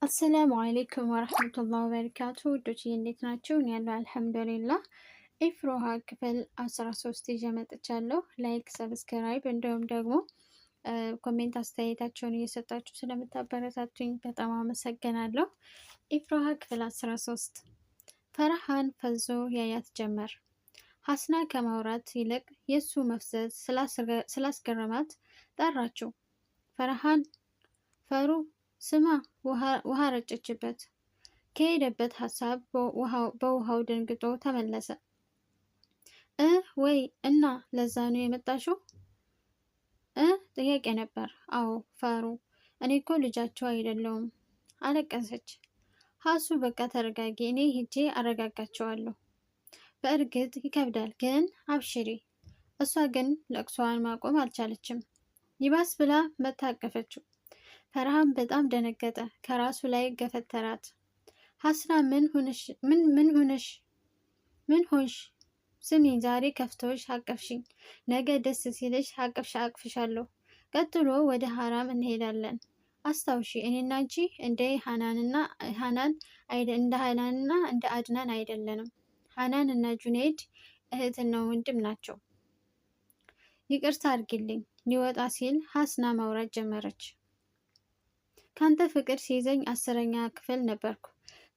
አሰላሙ አሌይኩም ወረህመቱላህ ወበረካቱ። ውዶች እንዴት ናቸው? እኔ ያለው አልሐምዱሊላህ። ኢፍሮሃ ክፍል 13 ይዤ መጥቻለሁ። ላይክ፣ ሰብስክራይብ እንዲሁም ደግሞ ኮሜንት አስተያየታቸውን እየሰጣችሁ ስለምታበረታቱኝ በጣም አመሰግናለሁ። ኢፍሮሃ ክፍል 13 ፈርሃን ፈዞ ያያት ጀመር። ሀስና ከማውራት ይልቅ የእሱ መፍዘዝ ስላስገረማት ጠራችው። ፈርሃን ፈሩ ስማ፣ ውሃ ረጨችበት። ከሄደበት ሀሳብ በውሃው ደንግጦ ተመለሰ። ወይ እና ለዛ ነው የመጣሽው? ጥያቄ ነበር። አዎ ፈሩ፣ እኔ እኮ ልጃቸው አይደለውም። አለቀሰች። ሀሱ በቃ ተረጋጊ፣ እኔ ሂጄ አረጋጋቸዋለሁ። በእርግጥ ይከብዳል፣ ግን አብሽሪ። እሷ ግን ለቅሷን ማቆም አልቻለችም። ይባስ ብላ መታቀፈችው። ፈርሃን በጣም ደነገጠ። ከራሱ ላይ ገፈተራት። ሀስና ምን ሆንሽ? ስሚ፣ ዛሬ ከፍቶሽ አቀፍሽኝ፣ ነገ ደስ ሲልሽ አቅፍሻለሁ። ቀጥሎ ወደ ሀራም እንሄዳለን። አስታውሺ፣ እኔና አንቺ እንደ ሀናንና እንደ አድናን አይደለንም። ሀናን እና ጁኔድ እህትና ወንድም ናቸው። ይቅርታ አድርጊልኝ። ሊወጣ ሲል ሀስና ማውራት ጀመረች። ካንተ ፍቅር ሲይዘኝ 10ኛ ክፍል ነበርኩ።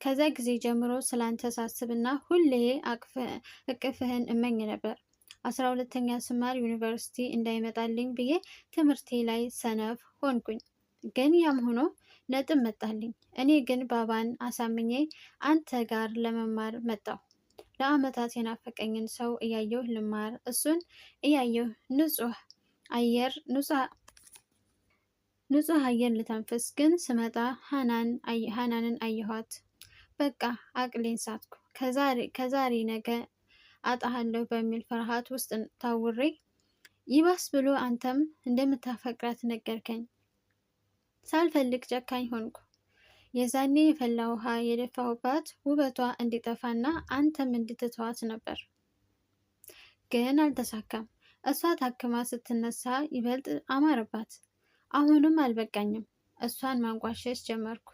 ከዛ ጊዜ ጀምሮ ስላንተ ሳስብና ሁሌ እቅፍህን እመኝ ነበር። 12ኛ ስማር ዩኒቨርሲቲ እንዳይመጣልኝ ብዬ ትምህርቴ ላይ ሰነፍ ሆንኩኝ። ግን ያም ሆኖ ነጥብ መጣልኝ። እኔ ግን ባባን አሳምኜ አንተ ጋር ለመማር መጣሁ። ለአመታት የናፈቀኝን ሰው እያየሁ ልማር፣ እሱን እያየሁ ንጹህ አየር ልተንፍስ። ግን ስመጣ ሀናንን አየኋት። በቃ አቅሌን ሳትኩ። ከዛሬ ነገ አጣሃለሁ በሚል ፍርሃት ውስጥ ታውሬ፣ ይባስ ብሎ አንተም እንደምታፈቅራት ነገርከኝ። ሳልፈልግ ጨካኝ ሆንኩ። የዛኔ የፈላ ውሃ የደፋሁባት ውበቷ እንዲጠፋና አንተም እንድትተዋት ነበር። ግን አልተሳካም። እሷ ታክማ ስትነሳ ይበልጥ አማረባት። አሁንም አልበቃኝም። እሷን ማንቋሸሽ ጀመርኩ።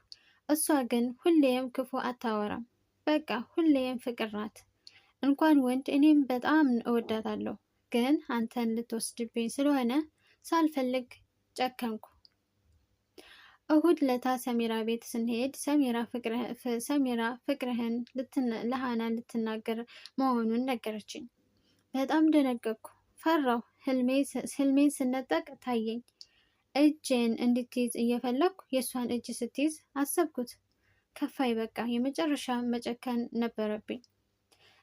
እሷ ግን ሁሌም ክፉ አታወራም። በቃ ሁሌም ፍቅር ናት። እንኳን ወንድ እኔም በጣም እወዳታለሁ። ግን አንተን ልትወስድብኝ ስለሆነ ሳልፈልግ ጨከንኩ። እሁድ ለታ ሰሚራ ቤት ስንሄድ ሰሚራ ፍቅርህን ለሃና ልትናገር መሆኑን ነገረችኝ። በጣም ደነገጥኩ፣ ፈራሁ። ህልሜን ስነጠቅ ታየኝ። እጄን እንድትይዝ እየፈለግኩ የእሷን እጅ ስትይዝ አሰብኩት። ከፋይ። በቃ የመጨረሻ መጨከን ነበረብኝ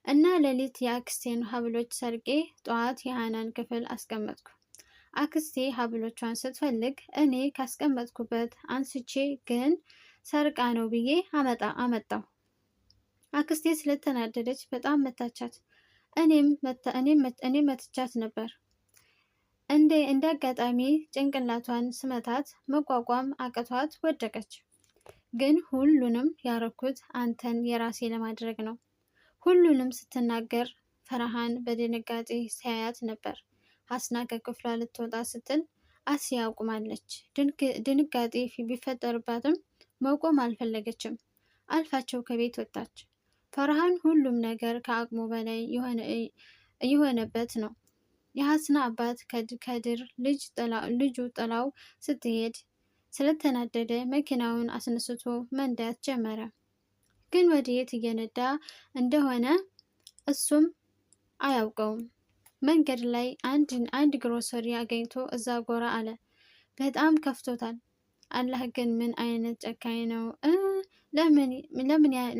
እና ሌሊት የአክስቴን ሀብሎች ሰርቄ ጠዋት የሃናን ክፍል አስቀመጥኩ። አክስቴ ሀብሎቿን ስትፈልግ እኔ ካስቀመጥኩበት አንስቼ ግን ሰርቃ ነው ብዬ አመጣው። አክስቴ ስለተናደደች በጣም መታቻት። እኔም መትቻት ነበር። እንደ አጋጣሚ ጭንቅላቷን ስመታት መቋቋም አቅቷት ወደቀች። ግን ሁሉንም ያረኩት አንተን የራሴ ለማድረግ ነው። ሁሉንም ስትናገር ፈርሃን በድንጋጤ ሲያያት ነበር። ሀስና ከክፍሏ ልትወጣ ስትል አሲያ አቁማለች። ድንጋጤ ቢፈጠርባትም መቆም አልፈለገችም። አልፋቸው ከቤት ወጣች። ፈርሃን ሁሉም ነገር ከአቅሙ በላይ እየሆነበት ነው። የሀስና አባት ከድር ልጁ ጥላው ስትሄድ ስለተናደደ መኪናውን አስነስቶ መንዳት ጀመረ። ግን ወደየት እየነዳ እንደሆነ እሱም አያውቀውም። መንገድ ላይ አንድ ግሮሰሪ አገኝቶ እዛ ጎራ አለ። በጣም ከፍቶታል። አላህ ግን ምን አይነት ጨካኝ ነው!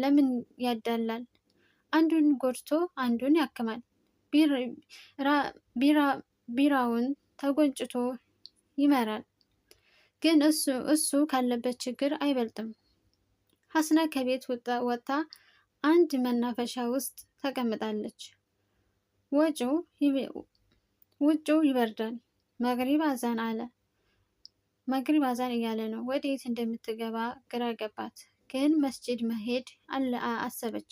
ለምን ያዳላል? አንዱን ጎድቶ አንዱን ያክማል። ቢራውን ተጎንጭቶ ይመራል። ግን እሱ ካለበት ችግር አይበልጥም። ሀስና ከቤት ወጥታ አንድ መናፈሻ ውስጥ ተቀምጣለች። ውጭው ይበርዳል። መግሪብ አዛን እያለ ነው። ወዴት እንደምትገባ ግራ ገባት። ግን መስጂድ መሄድ አሰበች።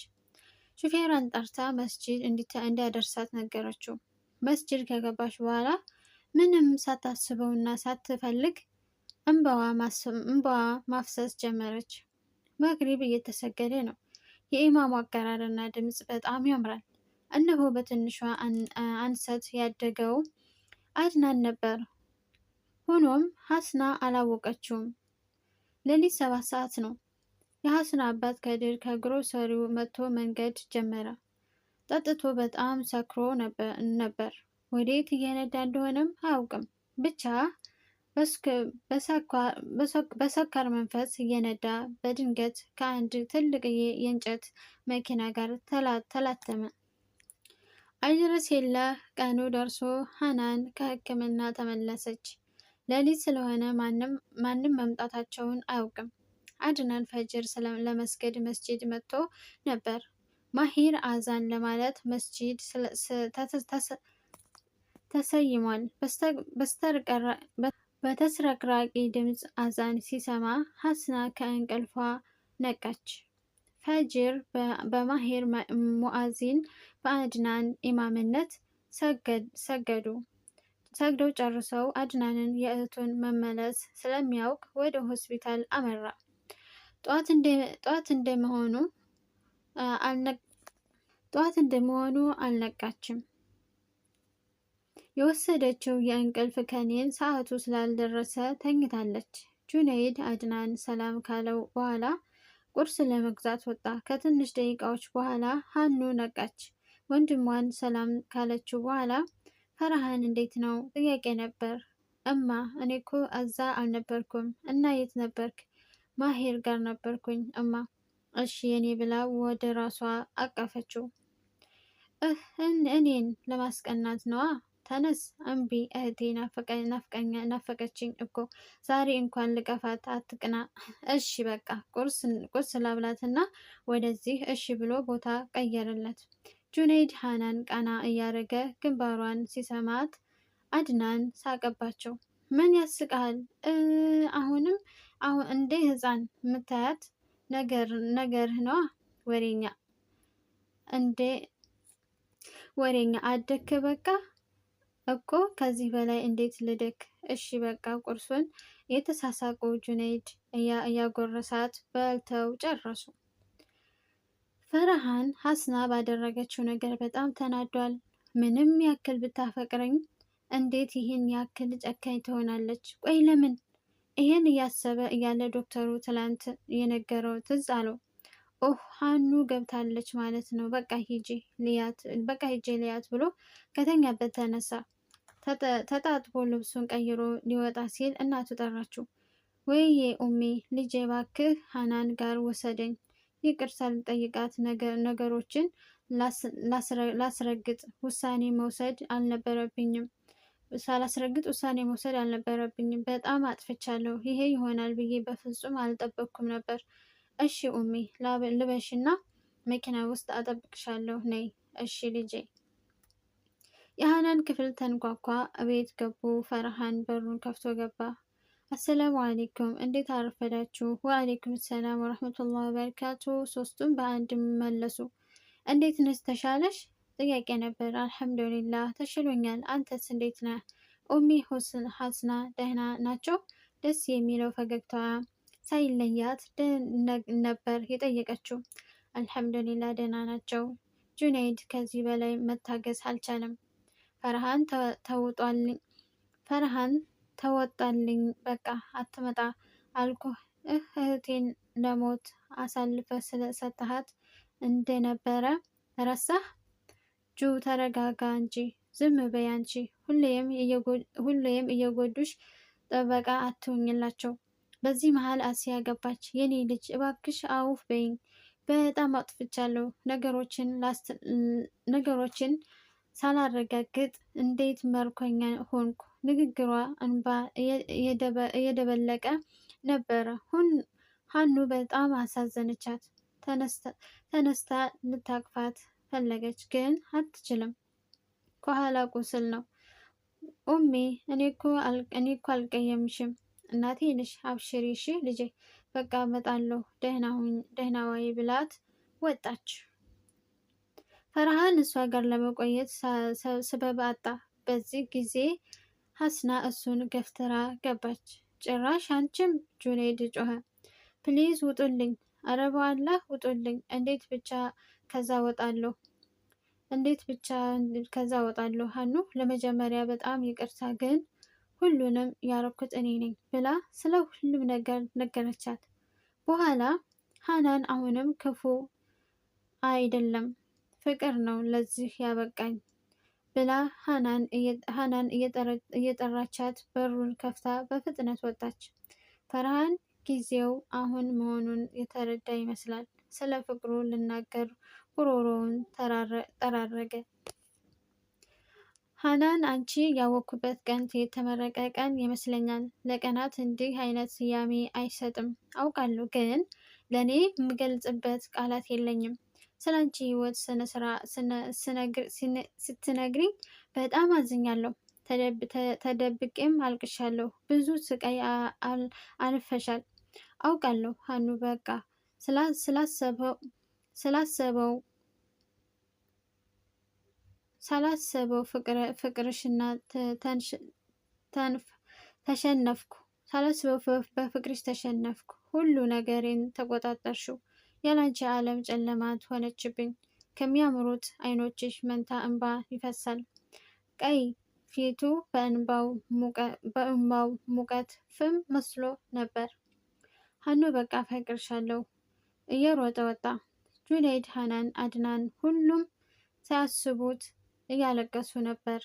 ሹፌሯን ጠርታ መስጂድ እንዲያደርሳት ነገረችው። መስጂድ ከገባች በኋላ ምንም ሳታስበውና ሳትፈልግ እንባዋ ማፍሰስ ጀመረች። መግሪብ እየተሰገደ ነው። የኢማሙ አቀራርና ድምፅ በጣም ያምራል። እነሆ በትንሿ አንሰት ያደገው አድናን ነበር። ሆኖም ሀስና አላወቀችውም። ሌሊት 7 ሰዓት ነው። የሀስና አባት ከድር ከግሮሰሪው መጥቶ መንገድ ጀመረ። ጠጥቶ በጣም ሰክሮ ነበር። ወዴት እየነዳ እንደሆነም አያውቅም። ብቻ በሰካር መንፈስ እየነዳ በድንገት ከአንድ ትልቅዬ የእንጨት መኪና ጋር ተላተመ። አይድረስ የለ ቀኑ ደርሶ ሀናን ከሕክምና ተመለሰች። ሌሊት ስለሆነ ማንም መምጣታቸውን አያውቅም። አድናን ፈጅር ለመስገድ መስጂድ መጥቶ ነበር። ማሂር አዛን ለማለት መስጂድ ተሰይሟል። በተስረቅራቂ ድምፅ አዛን ሲሰማ ሀስና ከእንቅልፏ ነቃች። ፈጅር በማሂር ሙአዚን በአድናን ኢማምነት ሰግደው ጨርሰው አድናንን የእህቱን መመለስ ስለሚያውቅ ወደ ሆስፒታል አመራ። ጠዋት እንደመሆኑ አልነቃችም። የወሰደችው የእንቅልፍ ከኒን ሰዓቱ ስላልደረሰ ተኝታለች። ጁነይድ አድናን ሰላም ካለው በኋላ ቁርስ ለመግዛት ወጣ። ከትንሽ ደቂቃዎች በኋላ ሀኑ ነቃች። ወንድሟን ሰላም ካለችው በኋላ ፈርሃን እንዴት ነው? ጥያቄ ነበር። እማ እኔ እኮ እዛ አልነበርኩም። እና የት ነበርክ? ማሄር ጋር ነበርኩኝ እማ። እሺ የኔ ብላ ወደ ራሷ አቀፈችው። እኔን ለማስቀናት ነዋ። ተነስ። እምቢ እህቴ ናፈቀችኝ እኮ ዛሬ እንኳን ልቀፋት አትቅና። እሺ በቃ ቁርስ ላብላትና ወደዚህ እሺ ብሎ ቦታ ቀየረለት። ጁነይድ ሀናን ቀና እያደረገ ግንባሯን ሲሰማት አድናን ሳቀባቸው። ምን ያስቃል? አሁን እንደ ህፃን የምታያት ነገርህ ነዋ። ወሬኛ አደክ በቃ እኮ ከዚህ በላይ እንዴት ልደክ? እሺ በቃ ቁርሱን የተሳሳቁ ጁነይድ እያጎረሳት በልተው ጨረሱ። ፈርሃን ሀስና ባደረገችው ነገር በጣም ተናዷል። ምንም ያክል ብታፈቅረኝ እንዴት ይህን ያክል ጨካኝ ትሆናለች? ቆይ ለምን? ይህን እያሰበ እያለ ዶክተሩ ትላንት የነገረው ትዝ አለው። ኦህ ሀኑ ገብታለች ማለት ነው። በቃ ሂጄ ልያት ብሎ ከተኛበት ተነሳ። ተጣጥቦ ልብሱን ቀይሮ ሊወጣ ሲል እናቱ ጠራችው። ወይዬ ኡሜ ልጄ ባክህ ሀናን ጋር ወሰደኝ። ይቅርታ ልጠይቃት ነገሮችን ላስረግጥ ውሳኔ መውሰድ አልነበረብኝም። በጣም አጥፍቻለሁ። ይሄ ይሆናል ብዬ በፍጹም አልጠበቅኩም ነበር። እሺ ኡሜ ልበሽና መኪና ውስጥ አጠብቅሻለሁ። ነይ። እሺ ልጄ። የሀናን ክፍል ተንኳኳ። እቤት ገቡ። ፈርሃን በሩን ከፍቶ ገባ። አሰላሙ አሌይኩም እንዴት አረፈዳችሁ? ወአሌይኩም ሰላም ወረህመቱላህ ወበረካቱ። ሶስቱም በአንድ መለሱ። እንዴት ነሽ? ተሻለሽ? ጥያቄ ነበር። አልሐምዱሊላህ ተሽሎኛል። አንተስ እንዴት ነህ? ኡሚ ሀስና ደህና ናቸው? ደስ የሚለው ፈገግታዋ ሳይለያት ነበር የጠየቀችው። አልሐምዱሊላህ ደህና ናቸው። ጁነይድ ከዚህ በላይ መታገስ አልቻለም። ፈርሃን ተወጣልኝ። በቃ አትመጣ አልኩህ። እህቴን ለሞት አሳልፈ ስለሰጠሃት እንደነበረ ረሳህ? ጁ ተረጋጋ እንጂ ዝም በይ አንቺ። ሁሌም እየጎዱሽ ጠበቃ አትሁኝላቸው። በዚህ መሀል አሲያ ገባች። የኔ ልጅ እባክሽ አውፍ በይኝ። በጣም አጥፍቻለሁ። ነገሮችን ሳላረጋግጥ እንዴት መርኮኛ ሆንኩ። ንግግሯ እንባ እየደበለቀ ነበረ። ሀኑ በጣም አሳዘነቻት። ተነስታ ልታቅፋት ፈለገች፣ ግን አትችልም። ከኋላ ቁስል ነው። ኡሜ እኔ እኮ አልቀየምሽም። እናቴ ነሽ። አብሽሪ እሺ ልጄ። በቃ እመጣለሁ። ደህና ዋይ ብላት ወጣች። ፈርሃን እሷ ጋር ለመቆየት ስበብ አጣ። በዚህ ጊዜ ሀስና እሱን ገፍትራ ገባች። ጭራሽ አንቺም? ጁነይድ ጮኸ። ፕሊዝ ውጡልኝ። አረ በአላህ ውጡልኝ! እንዴት ብቻ ከዛ ወጣለሁ? ሀኑ ለመጀመሪያ በጣም ይቅርታ፣ ግን ሁሉንም ያረኩት እኔ ነኝ ብላ ስለ ሁሉም ነገር ነገረቻት። በኋላ ሀናን አሁንም ክፉ አይደለም ፍቅር ነው ለዚህ ያበቃኝ ብላ ሀናን እየጠራቻት በሩን ከፍታ በፍጥነት ወጣች። ፈርሃን ጊዜው አሁን መሆኑን የተረዳ ይመስላል። ስለ ፍቅሩ ልናገር ጉሮሮውን ጠራረገ። ሀናን አንቺ ያወኩበት ቀን የተመረቀ ቀን ይመስለኛል። ለቀናት እንዲህ አይነት ስያሜ አይሰጥም አውቃለሁ፣ ግን ለእኔ የምገልጽበት ቃላት የለኝም። ስለ አንቺ ህይወት ስትነግሪኝ በጣም አዝኛለሁ። ተደብቄም አልቅሻለሁ። ብዙ ስቃይ አልፈሻል አውቃለሁ ሀኑ። በቃ ሳላሰበው ፍቅርሽና ተሸነፍኩ። ሳላስበው በፍቅርሽ ተሸነፍኩ። ሁሉ ነገሬን ተቆጣጠርሽው። ያላንቺ ዓለም ጨለማት ሆነችብኝ። ከሚያምሩት አይኖችሽ መንታ እንባ ይፈሳል። ቀይ ፊቱ በእንባው ሙቀት ፍም መስሎ ነበር። ሀኑ በቃ ፈቅርሻለሁ። እየሮጠ ወጣ። ጁኔድ፣ ሀናን፣ አድናን ሁሉም ሳያስቡት እያለቀሱ ነበር።